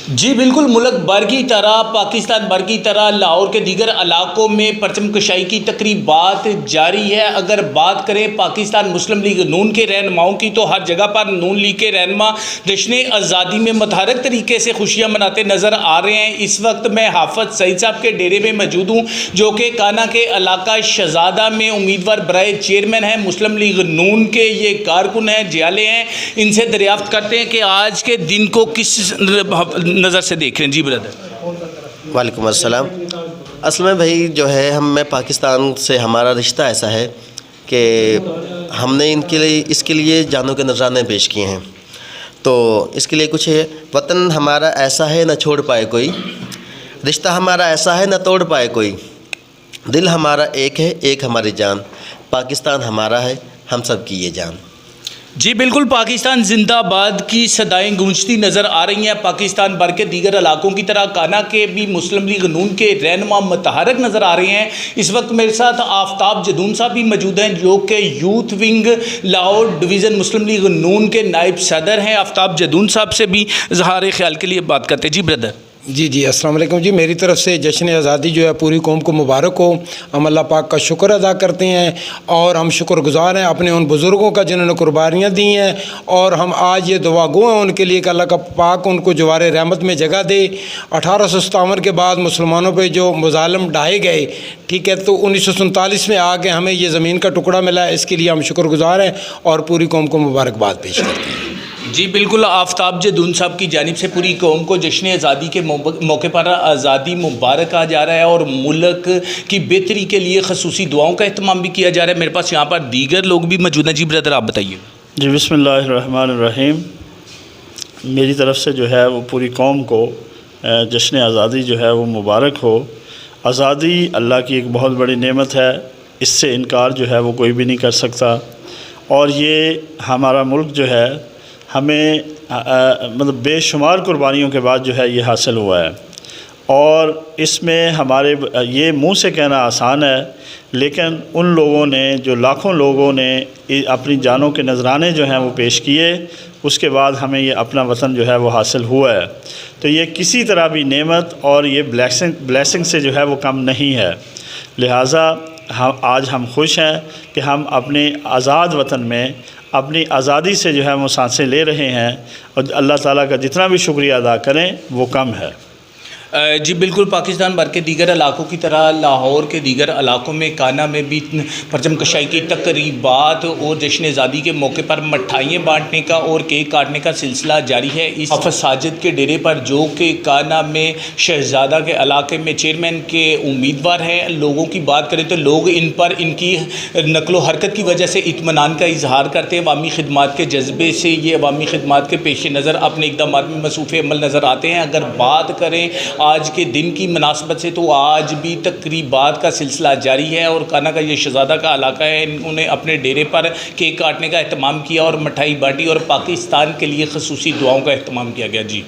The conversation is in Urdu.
جی بالکل، ملک بھر کی طرح پاکستان بھر کی طرح لاہور کے دیگر علاقوں میں پرچم کشائی کی تقریبات جاری ہے۔ اگر بات کریں پاکستان مسلم لیگ نون کے رہنماؤں کی تو ہر جگہ پر نون لیگ کے رہنما جشن آزادی میں متحرک طریقے سے خوشیاں مناتے نظر آ رہے ہیں۔ اس وقت میں حافظ سعید صاحب کے ڈیرے میں موجود ہوں، جو کہ کانا کے علاقہ شہزادہ میں امیدوار برائے چیئرمین ہیں، مسلم لیگ نون کے یہ کارکن ہیں، جیالے ہیں۔ ان سے دریافت کرتے ہیں کہ آج کے دن کو کس نظر سے دیکھ رہے ہیں۔ جی برادر۔ وعلیکم السلام۔ اصل میں بھائی جو ہے میں پاکستان سے ہمارا رشتہ ایسا ہے کہ ہم نے اس کے لیے جانوں کے نذرانے پیش کیے ہیں، تو اس کے لیے کچھ ہے۔ وطن ہمارا ایسا ہے نہ چھوڑ پائے کوئی، رشتہ ہمارا ایسا ہے نہ توڑ پائے کوئی، دل ہمارا ایک ہے ایک ہماری جان، پاکستان ہمارا ہے ہم سب کی یہ جان۔ جی بالکل، پاکستان زندہ آباد کی صدائیں گونجتی نظر آ رہی ہیں۔ پاکستان بھر کے دیگر علاقوں کی طرح کانا کے بھی مسلم لیگ نون کے رہنما متحرک نظر آ رہے ہیں۔ اس وقت میرے ساتھ آفتاب جدون صاحب بھی موجود ہیں، جو کہ یوتھ ونگ لاہور ڈویژن مسلم لیگ نون کے نائب صدر ہیں۔ آفتاب جدون صاحب سے بھی اظہار خیال کے لیے بات کرتے ہیں۔ جی بردر۔ جی السلام علیکم۔ جی میری طرف سے جشن آزادی جو ہے پوری قوم کو مبارک ہو۔ ہم اللہ پاک کا شکر ادا کرتے ہیں اور ہم شکر گزار ہیں اپنے ان بزرگوں کا جنہوں نے قربانیاں دی ہیں، اور ہم آج یہ دعا گو ہیں ان کے لیے کہ اللہ کا پاک ان کو جوار رحمت میں جگہ دے۔ 1857 کے بعد مسلمانوں پہ جو مظالم ڈھائے گئے، ٹھیک ہے، تو 1947 میں آ کے ہمیں یہ زمین کا ٹکڑا ملا ہے، اس کے لیے ہم شکر گزار ہیں اور پوری قوم کو مبارکباد پیش کرتے ہیں۔ جی بالکل، آفتاب جدون صاحب کی جانب سے پوری قوم کو جشن آزادی کے موقع پر آزادی مبارک کہا جا رہا ہے اور ملک کی بہتری کے لیے خصوصی دعاؤں کا اہتمام بھی کیا جا رہا ہے۔ میرے پاس یہاں پر دیگر لوگ بھی موجود ہیں۔ جی برادر، آپ بتائیے۔ جی بسم اللہ الرحمن الرحیم۔ میری طرف سے جو ہے وہ پوری قوم کو جشن آزادی جو ہے وہ مبارک ہو۔ آزادی اللہ کی ایک بہت بڑی نعمت ہے، اس سے انکار جو ہے وہ کوئی بھی نہیں کر سکتا، اور یہ ہمارا ملک جو ہے ہمیں مطلب بے شمار قربانیوں کے بعد جو ہے یہ حاصل ہوا ہے، اور اس میں ہمارے یہ منہ سے کہنا آسان ہے، لیکن ان لوگوں نے جو لاکھوں لوگوں نے اپنی جانوں کے نذرانے جو ہیں وہ پیش کیے، اس کے بعد ہمیں یہ اپنا وطن جو ہے وہ حاصل ہوا ہے، تو یہ کسی طرح بھی نعمت اور یہ بلیسنگ سے جو ہے وہ کم نہیں ہے۔ لہٰذا آج ہم خوش ہیں کہ ہم اپنے آزاد وطن میں اپنی آزادی سے جو ہے وہ سانسیں لے رہے ہیں، اور اللہ تعالیٰ کا جتنا بھی شکریہ ادا کریں وہ کم ہے۔ جی بالکل، پاکستان بھر کے دیگر علاقوں کی طرح لاہور کے دیگر علاقوں میں کانا میں بھی پرچم کشائی کی تقریبات اور جشن آزادی کے موقع پر مٹھائیاں بانٹنے کا اور کیک کاٹنے کا سلسلہ جاری ہے۔ اس حافظ ساجد کے ڈیرے پر، جو کہ کانا میں شہزادہ کے علاقے میں چیئرمین کے امیدوار ہیں، لوگوں کی بات کریں تو لوگ ان پر ان کی نقل و حرکت کی وجہ سے اطمینان کا اظہار کرتے ہیں۔ عوامی خدمات کے جذبے سے یہ عوامی خدمات کے پیش نظر اپنے اقدامات میں مصروف عمل نظر آتے ہیں۔ اگر بات کریں آج کے دن کی مناسبت سے تو آج بھی تقریبات کا سلسلہ جاری ہے، اور کانا کا یہ شہزادہ کا علاقہ ہے، انہوں نے اپنے ڈیرے پر کیک کاٹنے کا اہتمام کیا اور مٹھائی بانٹی اور پاکستان کے لیے خصوصی دعاؤں کا اہتمام کیا گیا۔ جی